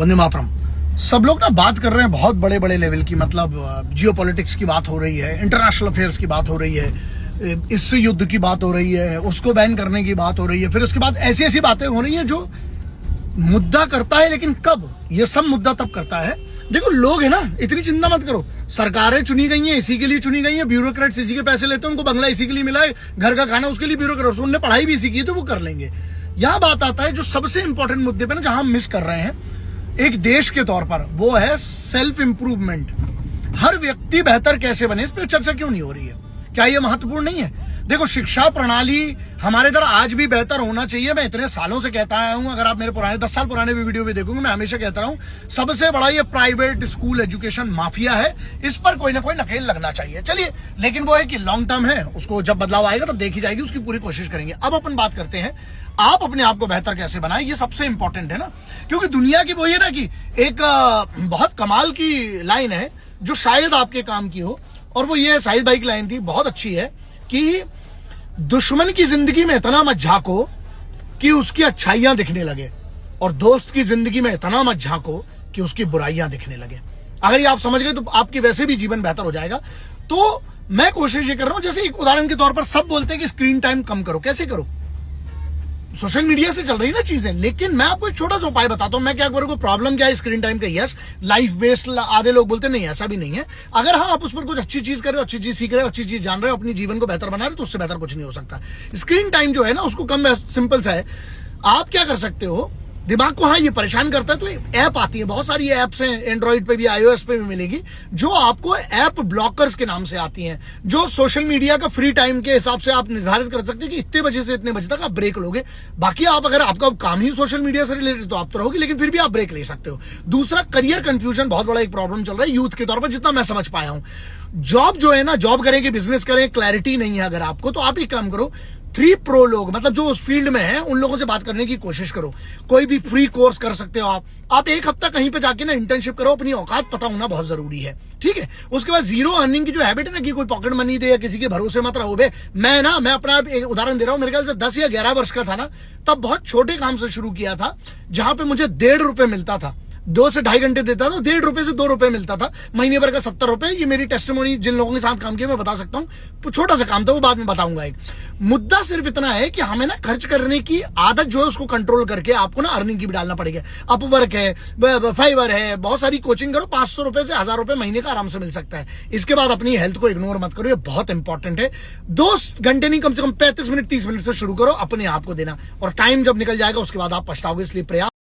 वंदे मातरम। सब लोग ना बात कर रहे हैं बहुत बड़े बड़े लेवल की, मतलब जियो पॉलिटिक्स की बात हो रही है, इंटरनेशनल अफेयर्स की बात हो रही है, इस युद्ध की बात हो रही है, उसको बैन करने की बात हो रही है, फिर उसके बाद ऐसी ऐसी बातें हो रही हैं जो मुद्दा करता है। लेकिन कब ये सब मुद्दा तब करता है, देखो लोग है ना, इतनी चिंता मत करो। सरकारें चुनी गई हैं, इसी के लिए चुनी गई हैं, ब्यूरोक्रेट्स इसी के पैसे लेते हैं, उनको बंगला इसी के लिए मिला है, घर का खाना उसके लिए ब्यूरोक्रेट्स, उन्होंने पढ़ाई भी इसी की है तो वो कर लेंगे। यहां बात आता है जो सबसे इंपॉर्टेंट मुद्दे पे ना, जहां हम मिस कर रहे हैं एक देश के तौर पर, वो है सेल्फ इंप्रूवमेंट। हर व्यक्ति बेहतर कैसे बने, इस पर चर्चा क्यों नहीं हो रही है? क्या ये महत्वपूर्ण नहीं है? देखो, शिक्षा प्रणाली हमारे इधर आज भी बेहतर होना चाहिए। मैं इतने सालों से कहता आया हूं, अगर आप मेरे पुराने 10 साल पुराने भी वीडियो भी देखोगे, मैं हमेशा कहता रहा हूं, सबसे बड़ा ये प्राइवेट स्कूल एजुकेशन माफिया है, इस पर कोई ना कोई नकेल लगना चाहिए। चलिए, लेकिन वो है कि लॉन्ग टर्म है, उसको जब बदलाव आएगा तब देखी जाएगी, उसकी पूरी कोशिश करेंगे। अब अपन बात करते हैं आप अपने आप को बेहतर कैसे बनाए, ये सबसे इंपॉर्टेंट है ना, क्योंकि दुनिया की वो ये ना कि एक बहुत कमाल की लाइन है जो शायद आपके काम की हो, और वो ये साहिल भाई की लाइन थी, बहुत अच्छी है, कि दुश्मन की जिंदगी में इतना मत झांको कि उसकी अच्छाइयां दिखने लगे, और दोस्त की जिंदगी में इतना मत झांको कि उसकी बुराइयां दिखने लगे। अगर ये आप समझ गए तो आपकी वैसे भी जीवन बेहतर हो जाएगा। तो मैं कोशिश ये कर रहा हूं, जैसे एक उदाहरण के तौर पर सब बोलते हैं कि स्क्रीन टाइम कम करो, कैसे करो? सोशल मीडिया से चल रही ना चीजें, लेकिन मैं आपको एक छोटा सा उपाय बताता हूं। मैं क्या करूंगा, प्रॉब्लम क्या है स्क्रीन टाइम का? यस, लाइफ वेस्ट आधे लोग बोलते नहीं, ऐसा भी नहीं है। अगर हाँ आप उस पर कुछ अच्छी चीज कर रहे हो, अच्छी चीज सीख रहे हो, अच्छी चीज जान रहे हो, अपनी जीवन को बेहतर बना रहे हो, तो उससे बेहतर कुछ नहीं हो सकता। स्क्रीन टाइम जो है ना, उसको कम, सिंपल सा है। आप क्या कर सकते हो, दिमाग को हाँ ये परेशान करता है तो ऐप आती है, बहुत सारी ऐप्स हैं, एंड्रॉइड पे भी, iOS पे भी मिलेगी, जो आपको ऐप ब्लॉकर्स के नाम से आती हैं, जो सोशल मीडिया का फ्री टाइम के हिसाब से आप निर्धारित कर सकते हो कि इतने बजे से इतने बजे तक आप ब्रेक लोगे। बाकी आप, अगर आपका काम ही सोशल मीडिया से रिलेटेड, तो आप तो रहोगे, लेकिन फिर भी आप ब्रेक ले सकते हो। दूसरा, करियर कंफ्यूजन बहुत बड़ा एक प्रॉब्लम चल रहा है यूथ के तौर पर, जितना मैं समझ पाया हूं। जॉब जो है ना, जॉब करें कि बिजनेस करें, क्लैरिटी नहीं है अगर आपको, तो आप एक काम करो, 3 प्रो लोग, मतलब जो उस फील्ड में हैं, उन लोगों से बात करने की कोशिश करो। कोई भी फ्री कोर्स कर सकते हो आप 1 हफ्ता कहीं पे जाके ना इंटर्नशिप करो, अपनी औकात पता होना बहुत जरूरी है, ठीक है? उसके बाद जीरो अर्निंग की जो हैबिट है ना, कि कोई पॉकेट मनी दे या किसी के भरोसे मत रहो। मैं अपना एक उदाहरण दे रहा हूं, मेरे ख्याल से 10 या 11 वर्ष का था ना, तब बहुत छोटे काम से शुरू किया था, जहां पे मुझे 1.5 रुपए मिलता था। 2 से 2.5 घंटे देता था, 1.5 रुपए से 2 रुपए मिलता था, महीने भर का 70 रुपए। ये मेरी टेस्टिमोनी, जिन लोगों के साथ काम किया मैं बता सकता हूँ, छोटा सा काम था वो, बाद में बताऊंगा। एक मुद्दा सिर्फ इतना है कि हमें ना खर्च करने की आदत जो है उसको कंट्रोल करके आपको ना अर्निंग की भी डालना पड़ेगा। अपवर्क है, फाइवर है, बहुत सारी कोचिंग करो, 500 रुपए से 1000 रुपए महीने का आराम से मिल सकता है। इसके बाद अपनी हेल्थ को इग्नोर मत करो, ये बहुत इंपॉर्टेंट है। 2 घंटे नहीं, कम से कम 35 मिनट 30 मिनट से शुरू करो अपने आप को देना, और टाइम जब निकल जाएगा उसके बाद आप पछताओगे। इसलिए प्रयास